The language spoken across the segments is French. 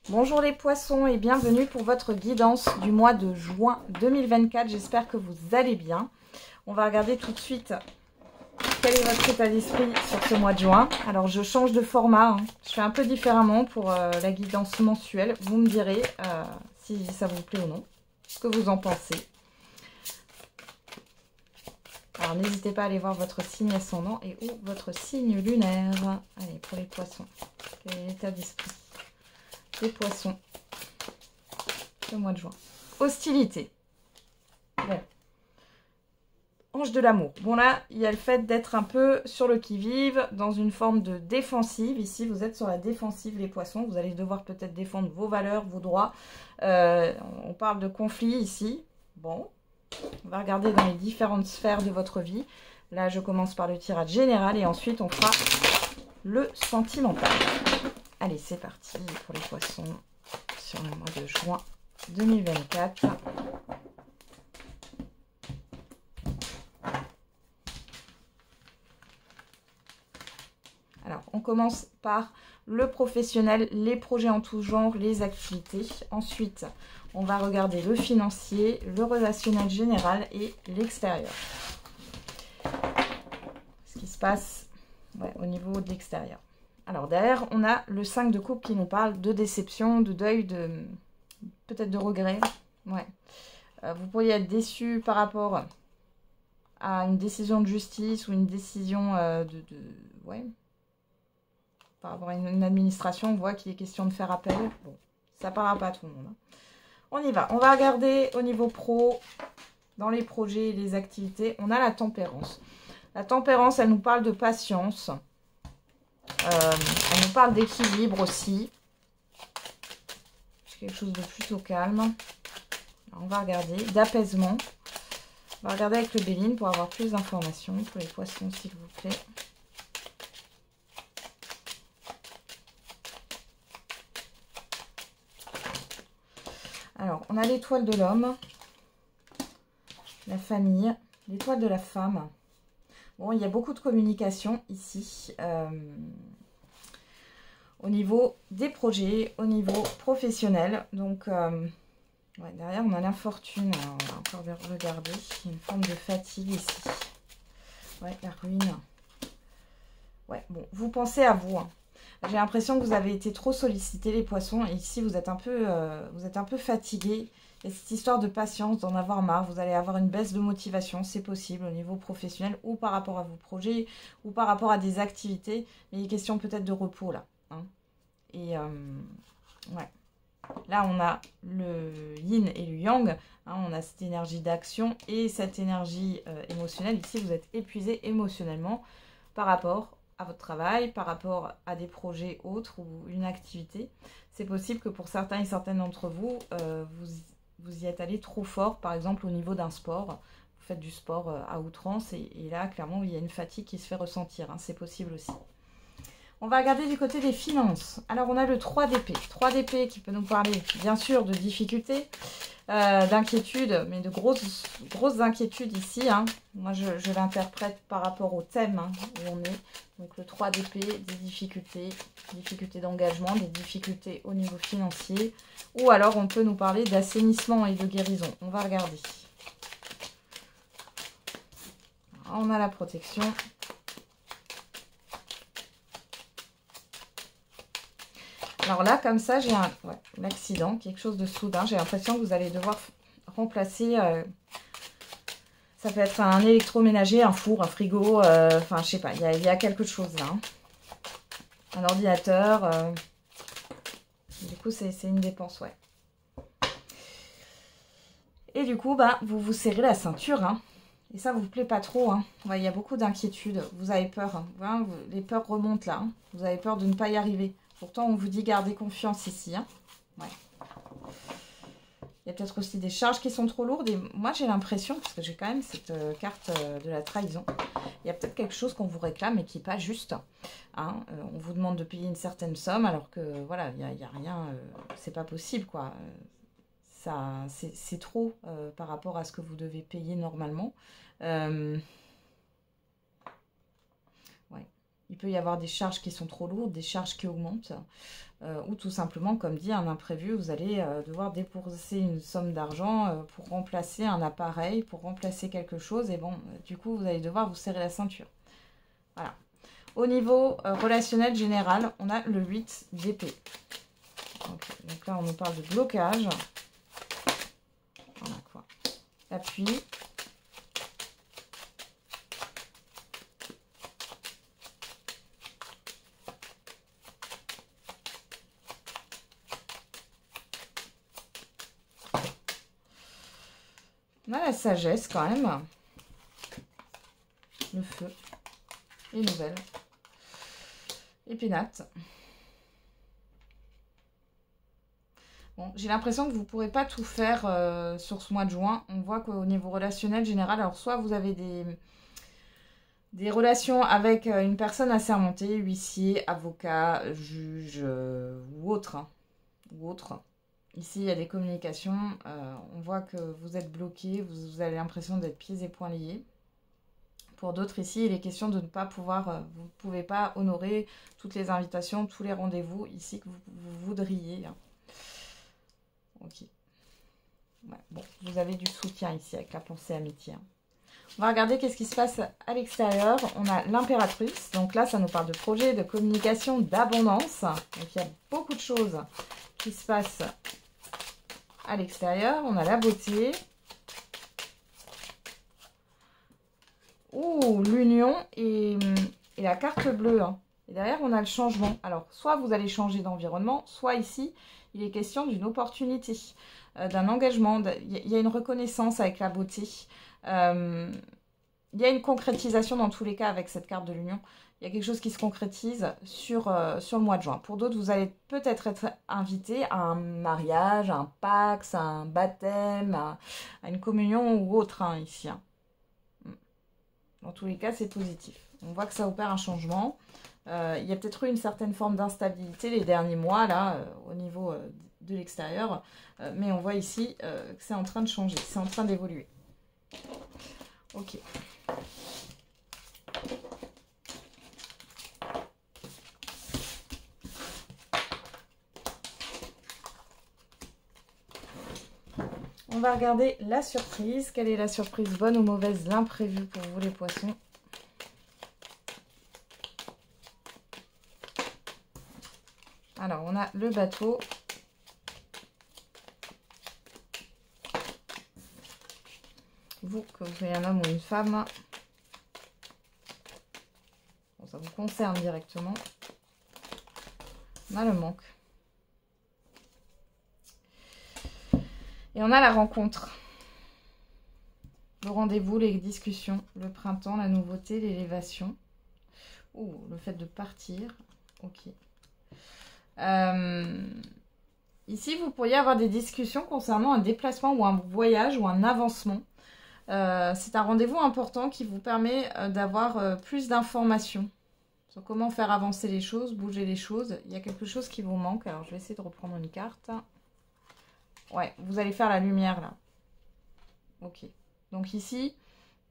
Bonjour les poissons et bienvenue pour votre guidance du mois de juin 2024. J'espère que vous allez bien. On va regarder tout de suite quel est votre état d'esprit sur ce mois de juin. Alors je change de format, je fais un peu différemment pour la guidance mensuelle. Vous me direz si ça vous plaît ou non, ce que vous en pensez. Alors n'hésitez pas à aller voir votre signe ascendant et ou votre signe lunaire. Allez, pour les poissons, quel est l'état d'esprit des poissons le mois de juin? Hostilité. Bon. Ange de l'amour. Bon là, il y a le fait d'être un peu sur le qui-vive, dans une forme de défensive. Ici, vous êtes sur la défensive, les poissons. Vous allez devoir peut-être défendre vos valeurs, vos droits. On parle de conflit ici. Bon, on va regarder dans les différentes sphères de votre vie. Là, je commence par le tirage général et ensuite, on fera le sentimental. Allez, c'est parti pour les poissons sur le mois de juin 2024. Alors, on commence par le professionnel, les projets en tout genre, les activités. Ensuite, on va regarder le financier, le relationnel général et l'extérieur. Ce qui se passe au niveau de l'extérieur. Alors derrière, on a le 5 de coupe qui nous parle de déception, de deuil, peut-être de regret. Ouais. Vous pourriez être déçu par rapport à une décision de justice ou une décision par rapport à une administration. On voit qu'il est question de faire appel. Bon, ça ne parlera pas à tout le monde. On y va. On va regarder au niveau pro, dans les projets et les activités. On a la tempérance. La tempérance, elle nous parle de patience. Elle nous parle d'équilibre aussi. C'est quelque chose de plutôt calme. Alors, on va regarder. D'apaisement. On va regarder avec le Béline pour avoir plus d'informations pour les poissons, s'il vous plaît. Alors, on a l'étoile de l'homme, la famille, l'étoile de la femme. Bon, il y a beaucoup de communication ici, au niveau des projets, au niveau professionnel. Donc, derrière, on a l'infortune. On va encore regarder. Il y a une forme de fatigue ici. Ouais, la ruine. Ouais, bon, vous pensez à vous. J'ai l'impression que vous avez été trop sollicité, les poissons. Et ici, vous êtes un peu fatigué. Et cette histoire de patience, d'en avoir marre, vous allez avoir une baisse de motivation, c'est possible au niveau professionnel ou par rapport à vos projets ou par rapport à des activités. Mais il est question peut-être de repos là. Et ouais. Là, on a le yin et le yang. On a cette énergie d'action et cette énergie émotionnelle. Ici, vous êtes épuisé émotionnellement par rapport à votre travail, par rapport à des projets autres ou une activité. C'est possible que pour certains et certaines d'entre vous, vous y êtes allé trop fort, par exemple au niveau d'un sport. Vous faites du sport à outrance et là, clairement, il y a une fatigue qui se fait ressentir. C'est possible aussi. On va regarder du côté des finances. Alors, on a le 3 d'épée. 3 d'épée qui peut nous parler, bien sûr, de difficultés, d'inquiétudes, mais de grosses inquiétudes ici. Moi, je l'interprète par rapport au thème où on est. Donc, le 3 d'épée, des difficultés d'engagement, des difficultés au niveau financier. Ou alors, on peut nous parler d'assainissement et de guérison. On va regarder. Alors, on a la protection. Alors là, comme ça, j'ai un accident, quelque chose de soudain. J'ai l'impression que vous allez devoir remplacer... ça peut être un électroménager, un four, un frigo, enfin, je sais pas, il y a quelque chose là. Un ordinateur. Du coup, c'est une dépense, ouais. Et du coup, vous vous serrez la ceinture, Et ça, vous plaît pas trop, Il y a beaucoup d'inquiétudes. Vous avez peur, les peurs remontent là, Vous avez peur de ne pas y arriver. Pourtant, on vous dit gardez confiance ici. Ouais. Il y a peut-être aussi des charges qui sont trop lourdes. Et moi, j'ai l'impression, parce que j'ai quand même cette carte de la trahison, il y a peut-être quelque chose qu'on vous réclame et qui n'est pas juste. On vous demande de payer une certaine somme alors que, voilà, il n'y a rien, c'est pas possible, quoi. C'est trop par rapport à ce que vous devez payer normalement. Ouais. Il peut y avoir des charges qui sont trop lourdes, des charges qui augmentent. Ou tout simplement, comme dit, un imprévu, vous allez devoir débourser une somme d'argent pour remplacer un appareil, pour remplacer quelque chose. Et bon, du coup, vous allez devoir vous serrer la ceinture. Voilà. Au niveau relationnel général, on a le 8 d'épée. Donc là, on nous parle de blocage. Voilà quoi. L'appui. On a la sagesse quand même. Le feu. Les nouvelles. Épinate. Bon, j'ai l'impression que vous ne pourrez pas tout faire sur ce mois de juin. On voit qu'au niveau relationnel général, alors soit vous avez des relations avec une personne assermentée, huissier, avocat, juge ou autre. Ici, il y a des communications. On voit que vous êtes bloqué, vous avez l'impression d'être pieds et poings liés. Pour d'autres, ici, il est question de ne pas pouvoir, vous ne pouvez pas honorer toutes les invitations, tous les rendez-vous ici que vous voudriez. Ok. Ouais, bon, vous avez du soutien ici avec la pensée amitié. On va regarder qu'est-ce qui se passe à l'extérieur. On a l'impératrice. Donc là, ça nous parle de projet, de communication, d'abondance. Donc il y a beaucoup de choses qui se passent à l'extérieur. On a la beauté. Ouh, l'union et la carte bleue. Et derrière, on a le changement. Alors, soit vous allez changer d'environnement, soit ici, il est question d'une opportunité, d'un engagement. Il y a une reconnaissance avec la beauté. Il y a une concrétisation dans tous les cas avec cette carte de l'union. Il y a quelque chose qui se concrétise sur le mois de juin. Pour d'autres, vous allez peut-être être invité à un mariage, à un pax, à un baptême, à une communion ou autre ici. Dans tous les cas, c'est positif. On voit que ça opère un changement. Il y a peut-être eu une certaine forme d'instabilité les derniers mois, là, au niveau de l'extérieur. Mais on voit ici que c'est en train de changer, c'est en train d'évoluer. Ok. On va regarder la surprise. Quelle est la surprise, bonne ou mauvaise, l'imprévu pour vous les poissons? Alors, on a le bateau. Vous, que vous soyez un homme ou une femme. Bon, ça vous concerne directement. On a le manque. Et on a la rencontre. Le rendez-vous, les discussions, le printemps, la nouveauté, l'élévation. Ouh, le fait de partir. Ok. Ici, vous pourriez avoir des discussions concernant un déplacement ou un voyage ou un avancement. C'est un rendez-vous important qui vous permet d'avoir plus d'informations sur comment faire avancer les choses, bouger les choses. Il y a quelque chose qui vous manque. Alors, je vais essayer de reprendre une carte. Ouais, vous allez faire la lumière là. Ok. Donc ici,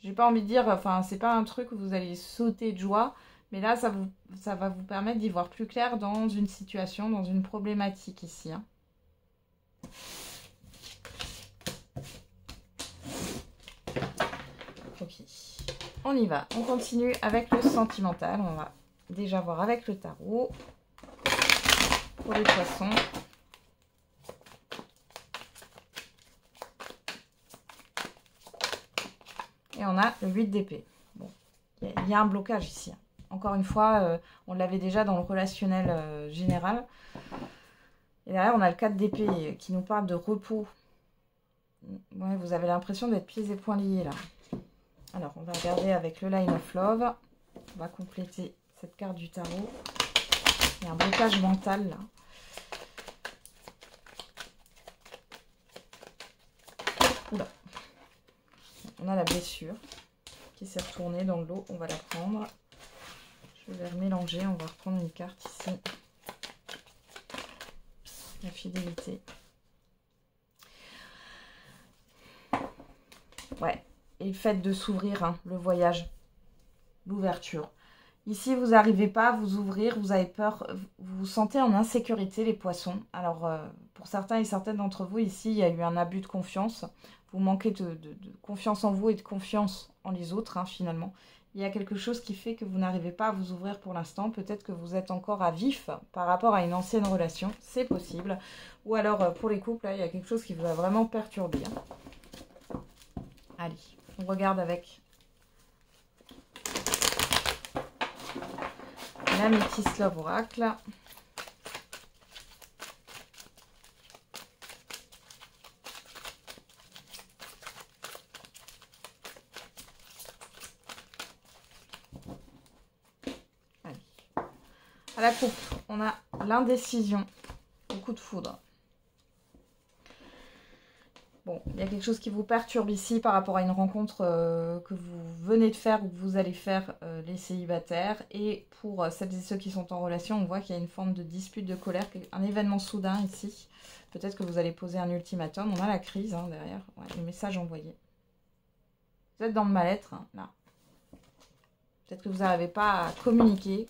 j'ai pas envie de dire, enfin, c'est pas un truc où vous allez sauter de joie. Mais là, ça va vous permettre d'y voir plus clair dans une situation, dans une problématique ici. Ok, on y va. On continue avec le sentimental. On va déjà voir avec le tarot pour les poissons. Et on a le 8 d'épée. Bon, il y a un blocage ici. Encore une fois, on l'avait déjà dans le relationnel général. Et derrière, on a le 4 d'épée qui nous parle de repos. Ouais, vous avez l'impression d'être pieds et poings liés là. Alors, on va regarder avec le Line of Love. On va compléter cette carte du tarot. Il y a un blocage mental là. Oula. On a la blessure qui s'est retournée dans l'eau. On va la prendre. Je vais mélanger. On va reprendre une carte ici. La fidélité. Ouais. Et le fait de s'ouvrir, hein, le voyage, l'ouverture. Ici, vous n'arrivez pas à vous ouvrir, vous avez peur, vous vous sentez en insécurité, les poissons. Alors, pour certains et certaines d'entre vous, ici, il y a eu un abus de confiance. Vous manquez de confiance en vous et de confiance en les autres, hein, finalement. Il y a quelque chose qui fait que vous n'arrivez pas à vous ouvrir pour l'instant. Peut-être que vous êtes encore à vif par rapport à une ancienne relation. C'est possible. Ou alors, pour les couples, là, il y a quelque chose qui vous a vraiment perturbé. Hein. Allez, on regarde avec la Métis Love Oracle. Allez. À la coupe, on a l'indécision, le coup de foudre. Bon, il y a quelque chose qui vous perturbe ici par rapport à une rencontre que vous venez de faire ou que vous allez faire les célibataires. Et pour celles et ceux qui sont en relation, on voit qu'il y a une forme de dispute, de colère, un événement soudain ici. Peut-être que vous allez poser un ultimatum. On a la crise hein, derrière, ouais, le message envoyé. Vous êtes dans le mal-être, hein, là. Peut-être que vous n'arrivez pas à communiquer.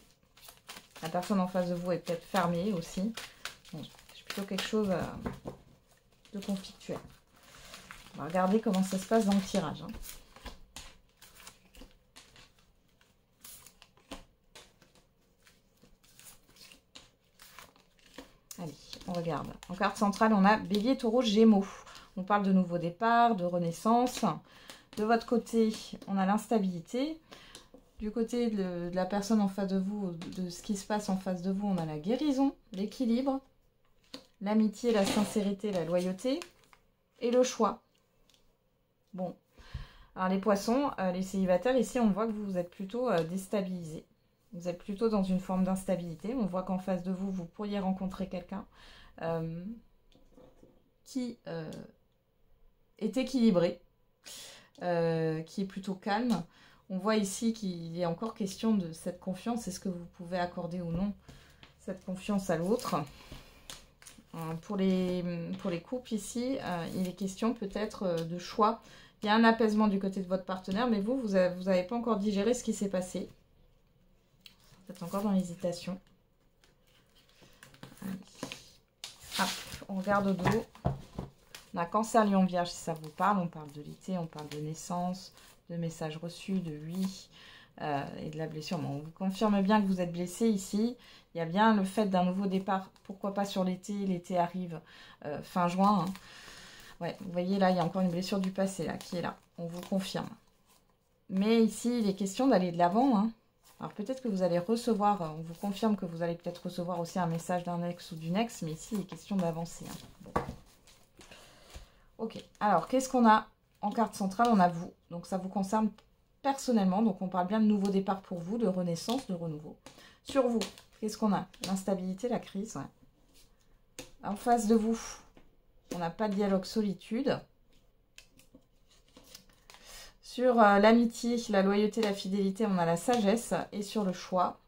La personne en face de vous est peut-être fermée aussi. Bon, c'est plutôt quelque chose de conflictuel. On va regarder comment ça se passe dans le tirage. Hein. Allez, on regarde. En carte centrale, on a Bélier, Taureau, Gémeaux. On parle de nouveau départ, de renaissance. De votre côté, on a l'instabilité. Du côté de la personne en face de vous, de ce qui se passe en face de vous, on a la guérison, l'équilibre, l'amitié, la sincérité, la loyauté et le choix. Bon, alors les poissons, les célibataires, ici on voit que vous êtes plutôt déstabilisés. Vous êtes plutôt dans une forme d'instabilité. On voit qu'en face de vous, vous pourriez rencontrer quelqu'un qui est équilibré, qui est plutôt calme. On voit ici qu'il est encore question de cette confiance. Est-ce que vous pouvez accorder ou non cette confiance à l'autre ? Pour les couples ici, il est question peut-être de choix. Il y a un apaisement du côté de votre partenaire, mais vous n'avez pas encore digéré ce qui s'est passé. Vous êtes encore dans l'hésitation. Hop, on regarde au dos. On a Cancer, Lion, Vierge, si ça vous parle. On parle de l'été, on parle de naissance, de messages reçus, de oui et de la blessure. Bon, on vous confirme bien que vous êtes blessé ici. Il y a bien le fait d'un nouveau départ. Pourquoi pas sur l'été? L'été arrive fin juin. Hein. Ouais, vous voyez là, il y a encore une blessure du passé là, qui est là. On vous confirme. Mais ici, il est question d'aller de l'avant. Hein. Alors peut-être que vous allez recevoir, on vous confirme que vous allez peut-être recevoir aussi un message d'un ex ou d'une ex. Mais ici, il est question d'avancer. Hein. Bon. Ok, alors qu'est-ce qu'on a en carte centrale? On a vous. Donc ça vous concerne personnellement. Donc on parle bien de nouveau départ pour vous, de renaissance, de renouveau. Sur vous, qu'est-ce qu'on a? L'instabilité, la crise. Ouais. En face de vous, on n'a pas de dialogue, solitude. Sur l'amitié, la loyauté, la fidélité, on a la sagesse. Et sur le choix,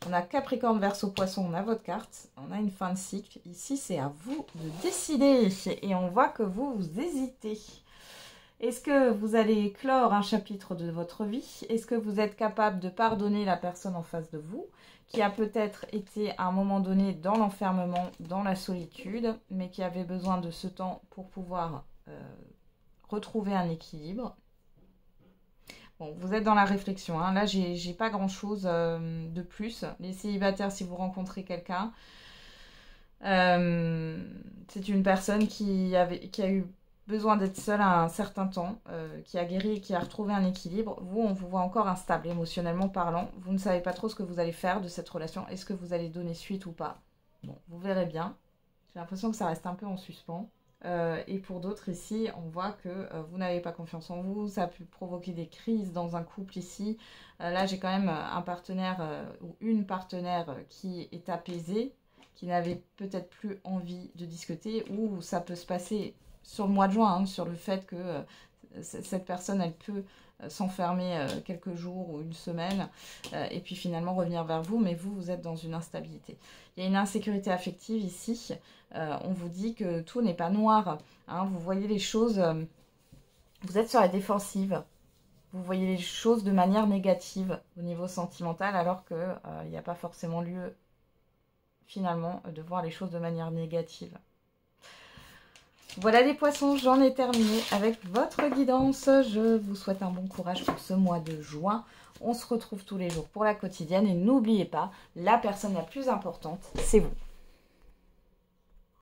on a Capricorne, Verseau, Poisson, on a votre carte. On a une fin de cycle. Ici, c'est à vous de décider. Et on voit que vous hésitez. Est-ce que vous allez clore un chapitre de votre vie? Est-ce que vous êtes capable de pardonner la personne en face de vous, qui a peut-être été à un moment donné dans l'enfermement, dans la solitude, mais qui avait besoin de ce temps pour pouvoir retrouver un équilibre? Bon, vous êtes dans la réflexion. Hein. Là, j'ai pas grand-chose de plus. Les célibataires, si vous rencontrez quelqu'un, c'est une personne qui a eu besoin d'être seule à un certain temps, qui a guéri et qui a retrouvé un équilibre. Vous, on vous voit encore instable, émotionnellement parlant. Vous ne savez pas trop ce que vous allez faire de cette relation. Est-ce que vous allez donner suite ou pas? Bon, vous verrez bien. J'ai l'impression que ça reste un peu en suspens. Et pour d'autres ici, on voit que vous n'avez pas confiance en vous. Ça a pu provoquer des crises dans un couple ici. Là, j'ai quand même un partenaire ou une partenaire qui est apaisée, qui n'avait peut-être plus envie de discuter, ou ça peut se passer sur le mois de juin, hein, sur le fait que cette personne, elle peut s'enfermer quelques jours ou une semaine et puis finalement revenir vers vous, mais vous êtes dans une instabilité. Il y a une insécurité affective ici. On vous dit que tout n'est pas noir. Hein, vous voyez les choses, vous êtes sur la défensive. vous voyez les choses de manière négative au niveau sentimental, alors qu'il n'y a pas forcément lieu, finalement, de voir les choses de manière négative. Voilà les poissons, j'en ai terminé avec votre guidance. Je vous souhaite un bon courage pour ce mois de juin. On se retrouve tous les jours pour la quotidienne. Et n'oubliez pas, la personne la plus importante, c'est vous.